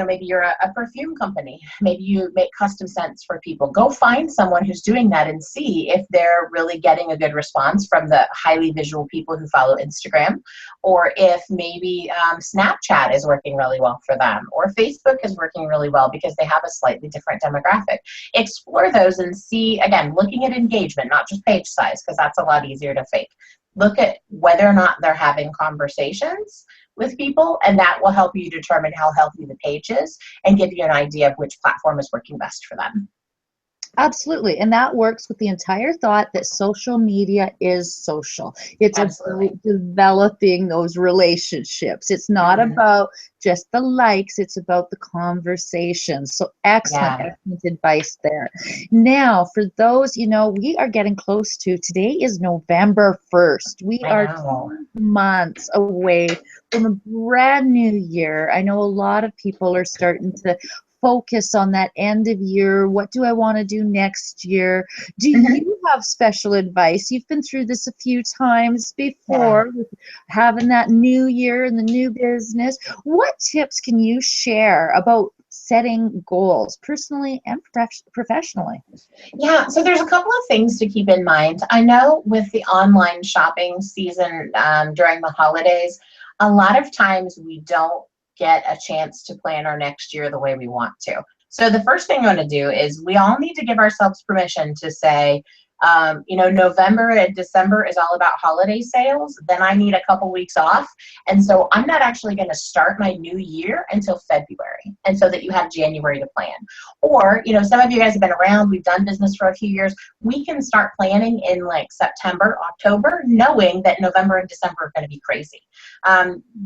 maybe you're a perfume company, maybe you make custom scents for people, go find someone who's doing that and see if they're really getting a good response from the highly visual people who follow Instagram, or if maybe Snapchat is working really well for them, or Facebook is working really well because they have a slightly different demographic. Explore those and see, again, looking at engagement, not just page size, because that's a lot easier to fake. Look at whether or not they're having conversations with people, and that will help you determine how healthy the page is and give you an idea of which platform is working best for them. Absolutely. And that works with the entire thought that social media is social. It's about developing those relationships. It's not about just the likes, it's about the conversations. So excellent advice there. Now, for those, we are getting close to, today is November 1st. We are 2 months away from a brand new year. I know a lot of people are starting to focus on that end of year. What do I want to do next year? Do you have special advice? You've been through this a few times before, with having that new year and the new business. What tips can you share about setting goals personally and professionally? Yeah, so there's a couple of things to keep in mind. I know with the online shopping season during the holidays, a lot of times we don't get a chance to plan our next year the way we want to. So the first thing I'm going to do is we all need to give ourselves permission to say, November and December is all about holiday sales. Then I need a couple weeks off. And so I'm not actually going to start my new year until February. And so that you have January to plan. Or, some of you guys have been around, we've done business for a few years. We can start planning in like September, October, knowing that November and December are going to be crazy.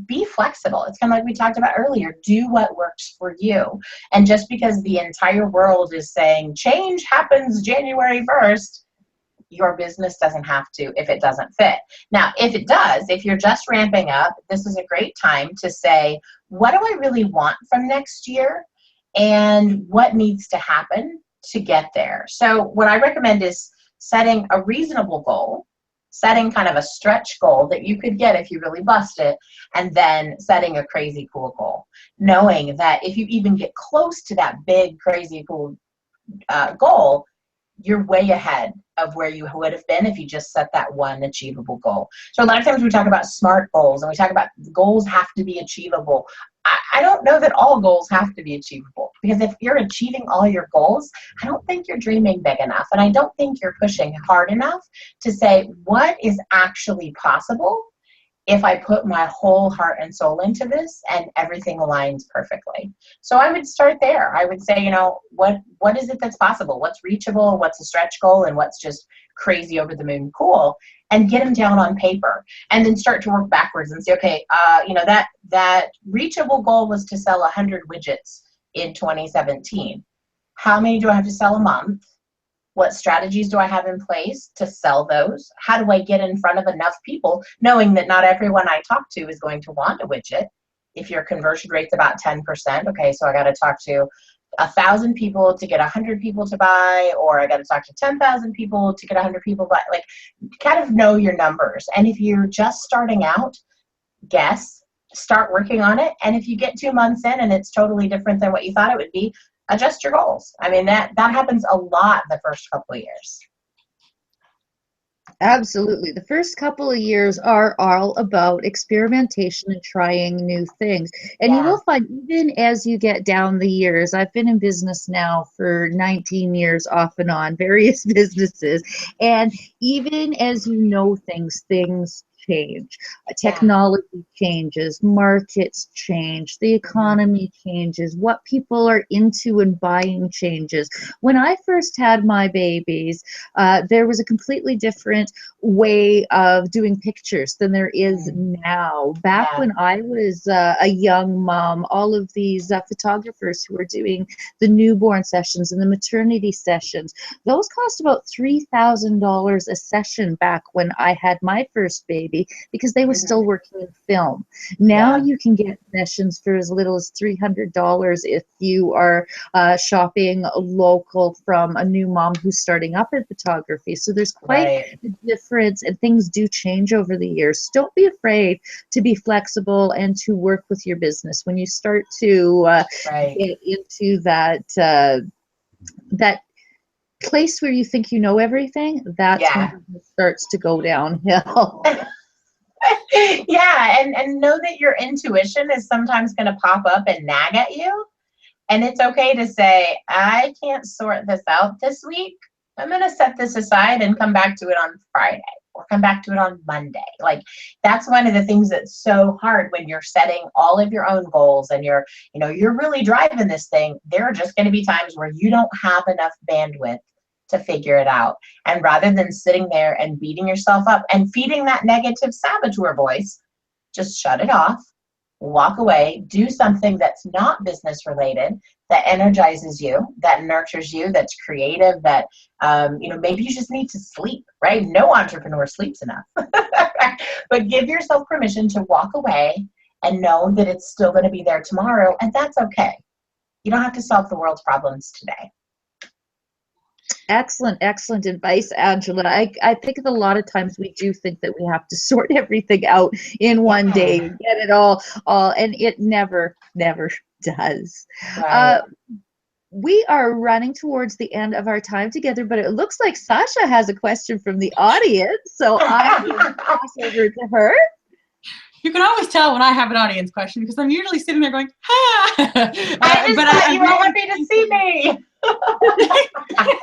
Be flexible. It's kind of like we talked about earlier. Do what works for you. And just because the entire world is saying change happens January 1st, your business doesn't have to if it doesn't fit. Now, if it does, if you're just ramping up, this is a great time to say, what do I really want from next year? And what needs to happen to get there? So what I recommend is setting a reasonable goal, setting kind of a stretch goal that you could get if you really bust it, and then setting a crazy cool goal. Knowing that if you even get close to that big, crazy cool goal, you're way ahead of where you would have been if you just set that one achievable goal. So a lot of times we talk about SMART goals and we talk about goals have to be achievable. I don't know that all goals have to be achievable, Because if you're achieving all your goals, I don't think you're dreaming big enough. And I don't think you're pushing hard enough to say, what is actually possible if I put my whole heart and soul into this and everything aligns perfectly? So I would start there. I would say, what is it that's possible? What's reachable? What's a stretch goal? And what's just crazy over the moon cool? And get them down on paper, and then start to work backwards and say, okay, that reachable goal was to sell 100 widgets in 2017. How many do I have to sell a month? What strategies do I have in place to sell those? How do I get in front of enough people, knowing that not everyone I talk to is going to want a widget? If your conversion rate's about 10%, okay, so I got to talk to 1,000 people to get 100 people to buy, or I got to talk to 10,000 people to get 100 people to buy. Like, kind of know your numbers. And if you're just starting out, start working on it. And if you get 2 months in and it's totally different than what you thought it would be, adjust your goals. I mean, that happens a lot the first couple of years. Absolutely. The first couple of years are all about experimentation and trying new things. And you will find, even as you get down the years, I've been in business now for 19 years off and on, various businesses. And even as you know things change. Technology changes, markets change, the economy changes, what people are into and buying changes. When I first had my babies, there was a completely different way of doing pictures than there is now. Back when I was a young mom, all of these photographers who were doing the newborn sessions and the maternity sessions, those cost about $3,000 a session back when I had my first baby, because they were still working in film. Now you can get sessions for as little as $300 if you are shopping local from a new mom who's starting up in photography. So there's quite a difference, and things do change over the years. Don't be afraid to be flexible and to work with your business. When you start to get into that place where you think you know everything, that's when it starts to go downhill. And know that your intuition is sometimes going to pop up and nag at you. And it's okay to say, I can't sort this out this week. I'm going to set this aside and come back to it on Friday, or come back to it on Monday. Like, that's one of the things that's so hard when you're setting all of your own goals and you're really driving this thing. There are just going to be times where you don't have enough bandwidth to figure it out. And rather than sitting there and beating yourself up and feeding that negative saboteur voice, just shut it off, walk away, do something that's not business related, that energizes you, that nurtures you, that's creative, that, maybe you just need to sleep, right? No entrepreneur sleeps enough. But give yourself permission to walk away and know that it's still going to be there tomorrow, and that's okay. You don't have to solve the world's problems today. Excellent advice, Angela. I think that a lot of times we do think that we have to sort everything out in one day, get it all, and it never does. Right. We are running towards the end of our time together, but it looks like Sasha has a question from the audience, so I'm going to pass over to her. You can always tell when I have an audience question, because I'm usually sitting there going, I just thought you were happy to see me.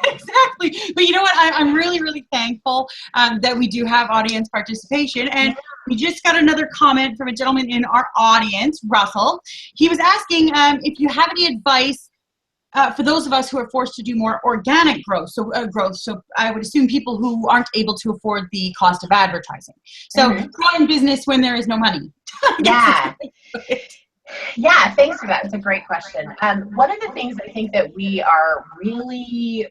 Exactly. But you know what? I'm really, really thankful that we do have audience participation. And we just got another comment from a gentleman in our audience, Russell. He was asking if you have any advice for those of us who are forced to do more organic growth. So I would assume people who aren't able to afford the cost of advertising. So growing business when there is no money. Yeah, thanks for that. It's a great question. One of the things I think that we are really,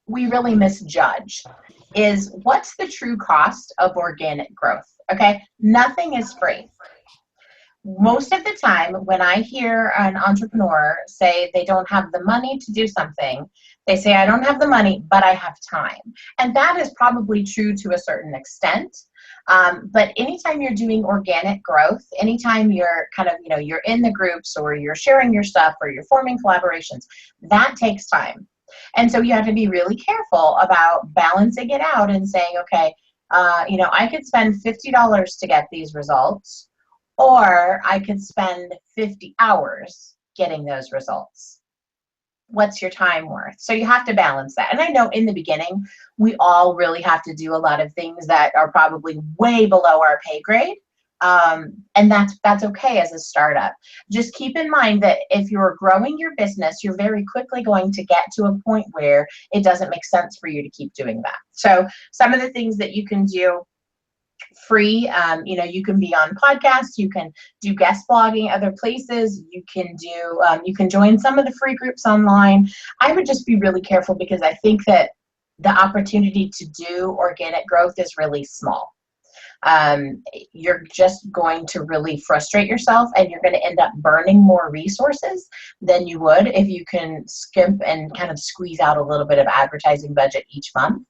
we really misjudge is what's the true cost of organic growth, okay? Nothing is free. Most of the time when I hear an entrepreneur say they don't have the money to do something, they say, I don't have the money, but I have time. And that is probably true to a certain extent. But anytime you're doing organic growth, anytime you're kind of, you're in the groups or you're sharing your stuff or you're forming collaborations, that takes time. And so you have to be really careful about balancing it out and saying, okay, I could spend $50 to get these results, or I could spend 50 hours getting those results. What's your time worth? So you have to balance that. And I know in the beginning, we all really have to do a lot of things that are probably way below our pay grade. And that's okay as a startup. Just keep in mind that if you're growing your business, you're very quickly going to get to a point where it doesn't make sense for you to keep doing that. So some of the things that you can do free, you can be on podcasts, you can do guest blogging other places, you can join some of the free groups online. I would just be really careful, because I think that the opportunity to do organic growth is really small. You're just going to really frustrate yourself, and you're going to end up burning more resources than you would if you can skimp and kind of squeeze out a little bit of advertising budget each month.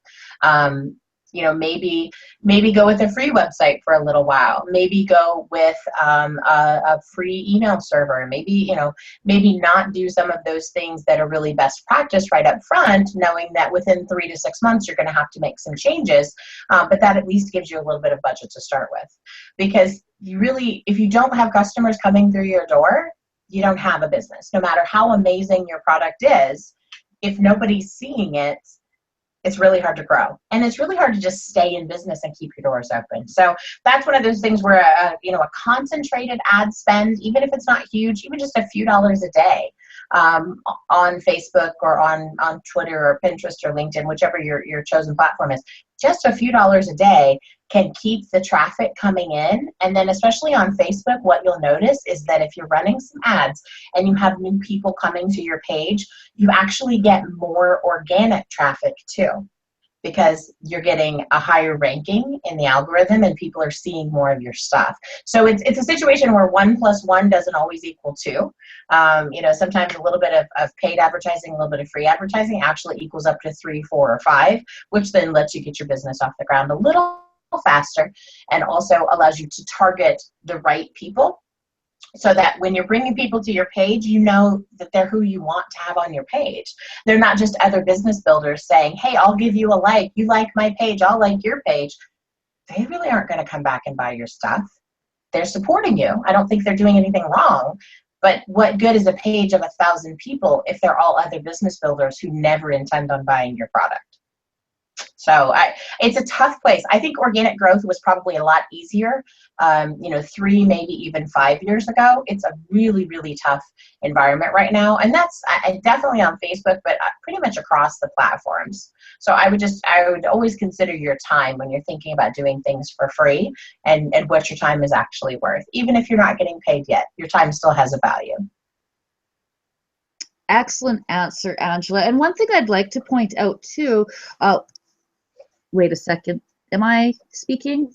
Maybe go with a free website for a little while. Maybe go with a free email server. Maybe not do some of those things that are really best practice right up front, knowing that within 3 to 6 months you're going to have to make some changes. But that at least gives you a little bit of budget to start with. Because if you don't have customers coming through your door, you don't have a business. No matter how amazing your product is, if nobody's seeing it, it's really hard to grow. And it's really hard to just stay in business and keep your doors open. So that's one of those things where, a concentrated ad spend, even if it's not huge, even just a few dollars a day on Facebook or on Twitter or Pinterest or LinkedIn, whichever your chosen platform is, just a few dollars a day can keep the traffic coming in. And then especially on Facebook, what you'll notice is that if you're running some ads and you have new people coming to your page, you actually get more organic traffic too, because you're getting a higher ranking in the algorithm and people are seeing more of your stuff. So it's a situation where 1 + 1 doesn't always equal 2. Sometimes a little bit of paid advertising, a little bit of free advertising actually equals up to 3, 4, or 5, which then lets you get your business off the ground a little faster, and also allows you to target the right people, so that when you're bringing people to your page, you know that they're who you want to have on your page. They're not just other business builders saying, hey, I'll give you a like. You like my page, I'll like your page. They really aren't going to come back and buy your stuff. They're supporting you. I don't think they're doing anything wrong. But what good is a page of 1,000 people if they're all other business builders who never intend on buying your product? So it's a tough place. I think organic growth was probably a lot easier, 3, maybe even 5 years ago. It's a really, really tough environment right now. And that's definitely on Facebook, but pretty much across the platforms. So I would always consider your time when you're thinking about doing things for free, and what your time is actually worth. Even if you're not getting paid yet, your time still has a value. Excellent answer, Angela. And one thing I'd like to point out too, wait a second. Am I speaking?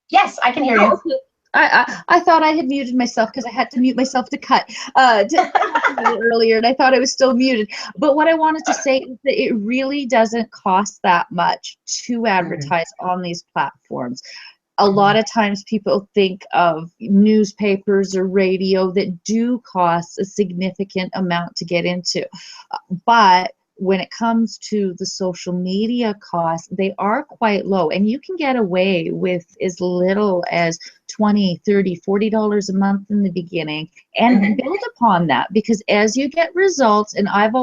Yes, I can hear you. Okay. I thought I had muted myself because I had to mute myself to cut earlier, and I thought I was still muted. But what I wanted to say is that it really doesn't cost that much to advertise on these platforms. A lot of times people think of newspapers or radio that do cost a significant amount to get into. But when it comes to the social media costs, they are quite low, and you can get away with as little as $20, $30, $40 a month in the beginning, and build upon that, because as you get results, and I'm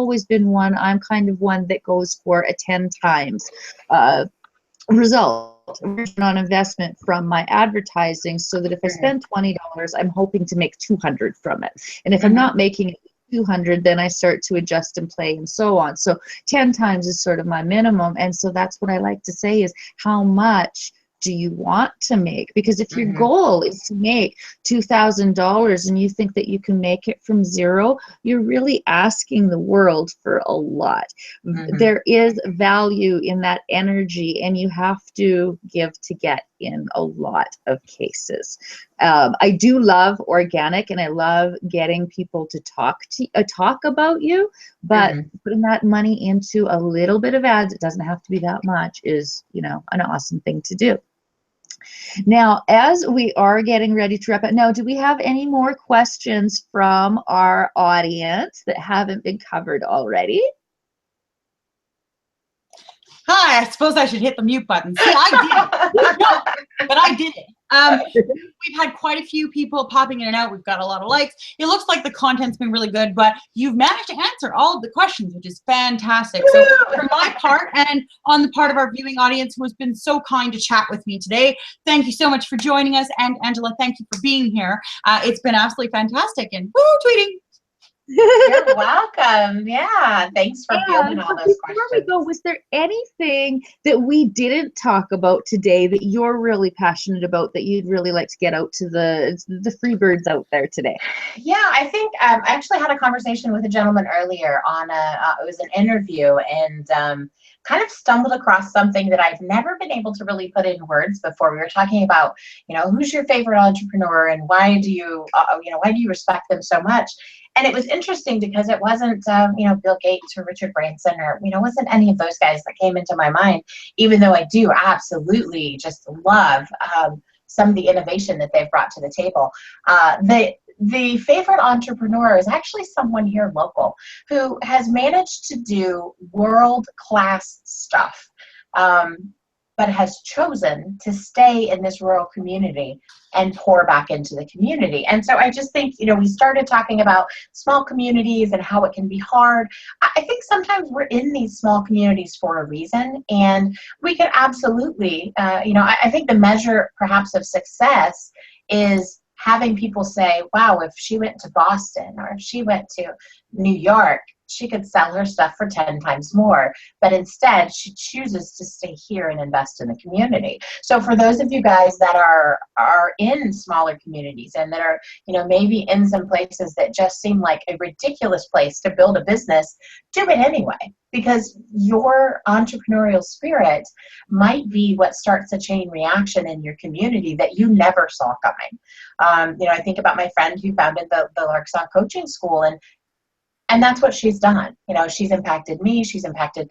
kind of one that goes for a 10 times result return on investment from my advertising, so that if I spend $20, I'm hoping to make 200 from it. And if I'm not making it 200, then I start to adjust and play and so on. So 10 times is sort of my minimum. And so that's what I like to say is, how much do you want to make? Because if your goal is to make $2,000 and you think that you can make it from zero, you're really asking the world for a lot. There is value in that energy, and you have to give to get in a lot of cases. I do love organic, and I love getting people to talk about you, but putting that money into a little bit of ads, it doesn't have to be that much, is, an awesome thing to do. Now, as we are getting ready to wrap up, now, do we have any more questions from our audience that haven't been covered already? Hi, I suppose I should hit the mute button. See, I did it. No, but I did it. We've had quite a few people popping in and out. We've got a lot of likes. It looks like the content's been really good, but you've managed to answer all of the questions, which is fantastic. So for my part, and on the part of our viewing audience who has been so kind to chat with me today, thank you so much for joining us. And Angela, thank you for being here. It's been absolutely fantastic. And woo, tweeting. You're welcome. Yeah, thanks for fielding all those Before questions. we go, was there anything that we didn't talk about today that you're really passionate about that you'd really like to get out to the free birds out there today? Yeah, I think I actually had a conversation with a gentleman earlier on it was an interview, and kind of stumbled across something that I've never been able to really put in words before. We were talking about, who's your favorite entrepreneur and why do you respect them so much? And it was interesting because it wasn't, Bill Gates or Richard Branson or, wasn't any of those guys that came into my mind, even though I do absolutely just love some of the innovation that they've brought to the table. The favorite entrepreneur is actually someone here local who has managed to do world-class stuff, but has chosen to stay in this rural community and pour back into the community. And so I just think, we started talking about small communities and how it can be hard. I think sometimes we're in these small communities for a reason, and we can absolutely, I think the measure perhaps of success is having people say, wow, if she went to Boston or if she went to New York, she could sell her stuff for 10 times more, but instead she chooses to stay here and invest in the community. So for those of you guys that are in smaller communities and that are, maybe in some places that just seem like a ridiculous place to build a business, do it anyway, because your entrepreneurial spirit might be what starts a chain reaction in your community that you never saw coming. I think about my friend who founded the Larksaw Coaching School, and that's what she's done. She's impacted me. She's impacted,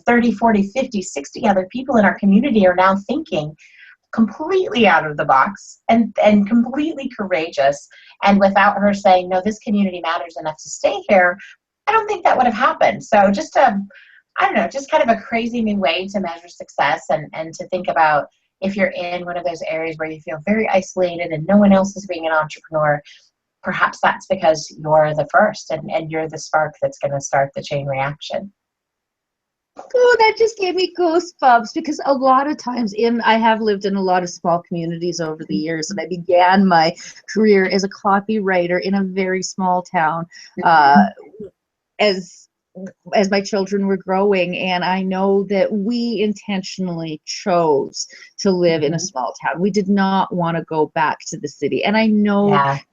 30, 40, 50, 60 other people in our community are now thinking completely out of the box and completely courageous. And without her saying, no, this community matters enough to stay here, I don't think that would have happened. So just kind of a crazy new way to measure success and to think about if you're in one of those areas where you feel very isolated and no one else is being an entrepreneur, perhaps that's because you're the first and you're the spark that's going to start the chain reaction. Oh, that just gave me goosebumps, because a lot of times I have lived in a lot of small communities over the years, and I began my career as a copywriter in a very small town as my children were growing, and I know that we intentionally chose to live in a small town. We did not want to go back to the city, and I know that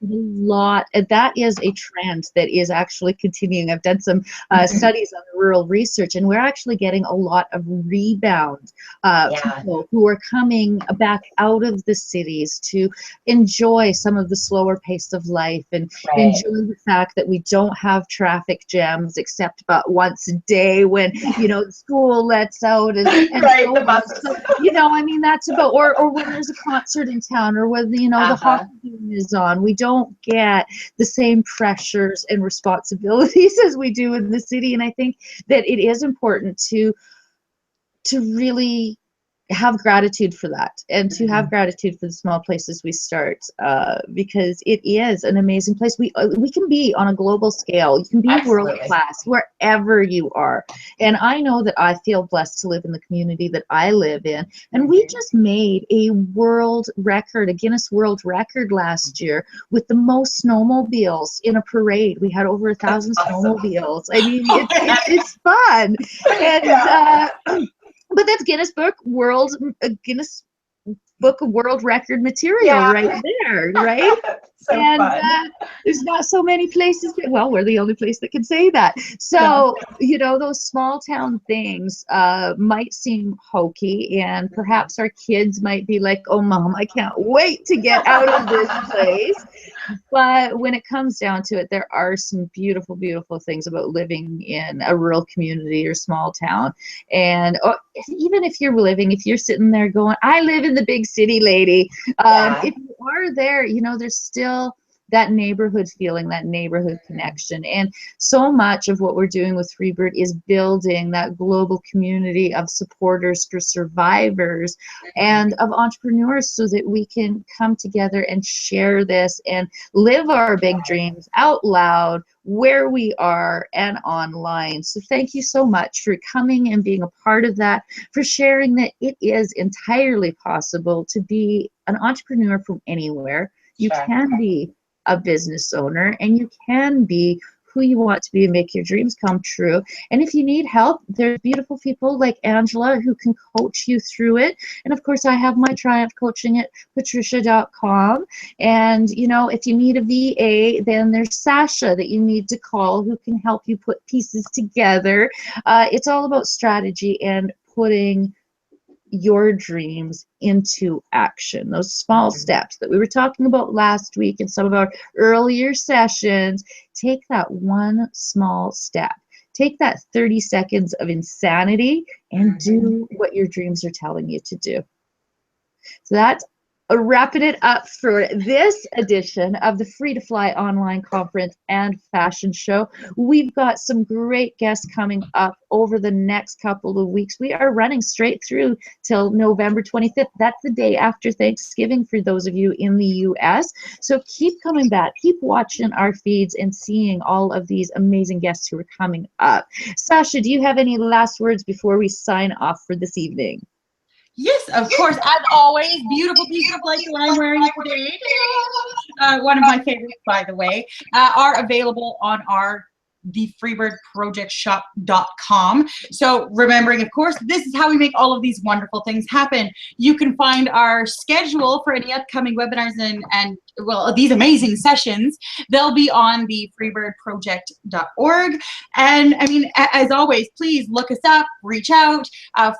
is a trend that is actually continuing. I've done some studies on rural research, and we're actually getting a lot of rebound people who are coming back out of the cities to enjoy some of the slower pace of life and enjoy the fact that we don't have traffic jams except about once a day when school lets out and the buses. So, that's about, or when there's a concert in town, or when the hockey game is on. We don't get the same pressures and responsibilities as we do in the city, and I think that it is important to really have gratitude for that, and to have gratitude for the small places we start, because it is an amazing place. We can be on a global scale. You can be world class wherever you are, and I know that I feel blessed to live in the community that I live in, and we just made a Guinness World Record last year with the most snowmobiles in a parade. We had over 1,000 snowmobiles. I mean, it's fun, and but that's Guinness Book of World Record material right there, right? So and there's not so many places we're the only place that can say that. So those small town things might seem hokey, and perhaps our kids might be like, oh mom, I can't wait to get out of this place. But when it comes down to it, there are some beautiful, beautiful things about living in a rural community or small town. And even if you're sitting there going, I live in the big city, lady. If you are there, there's still that neighborhood feeling, that neighborhood connection. And so much of what we're doing with Freebird is building that global community of supporters for survivors and of entrepreneurs, so that we can come together and share this and live our big dreams out loud, where we are and online. So thank you so much for coming and being a part of that, for sharing that it is entirely possible to be an entrepreneur from anywhere. You can be a business owner, and you can be who you want to be and make your dreams come true. And if you need help, there's beautiful people like Angela who can coach you through it. And of course, I have my Triumph coaching at patricia.com. And you know, if you need a VA, then there's Sasha that you need to call, who can help you put pieces together. It's all about strategy and putting your dreams into action. Those small steps that we were talking about last week in some of our earlier sessions. Take that one small step. Take that 30 seconds of insanity and do what your dreams are telling you to do. So that's wrapping it up for this edition of the Free to Fly online conference and fashion show. We've got some great guests coming up over the next couple of weeks. We are running straight through till November 25th. That's the day after Thanksgiving for those of you in the US. So keep coming back, keep watching our feeds and seeing all of these amazing guests who are coming up. Sasha, do you have any last words before we sign off for this evening? Yes, of course. As always, beautiful piece of like what I'm wearing today. One of my favorites, by the way, are available on our thefreebirdprojectshop.com. So remembering, of course, this is how we make all of these wonderful things happen. You can find our schedule for any upcoming webinars and well, these amazing sessions. They'll be on the freebirdproject.org. And I mean, as always, please look us up, reach out,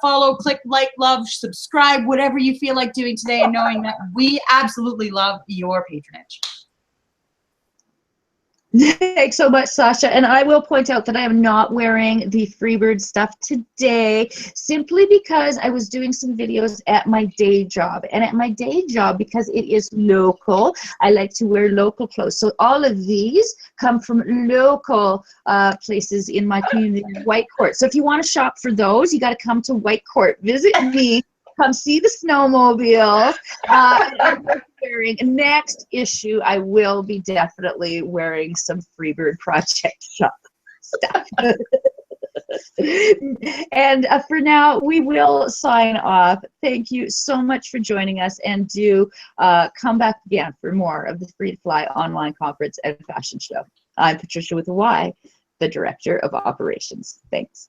follow, click, like, love, subscribe, whatever you feel like doing today, and knowing that we absolutely love your patronage. Thanks so much, Sasha. And I will point out that I am not wearing the Freebird stuff today, simply because I was doing some videos at my day job. And at my day job, because it is local, I like to wear local clothes. So all of these come from local places in my community, White Court. So if you want to shop for those, you got to come to White Court. Visit me. Come see the snowmobiles. Next issue, I will be definitely wearing some Freebird Project shop stuff. And for now, we will sign off. Thank you so much for joining us, and do come back again for more of the Free to Fly online conference and fashion show. I'm Patricia with a Y, the Director of Operations. Thanks.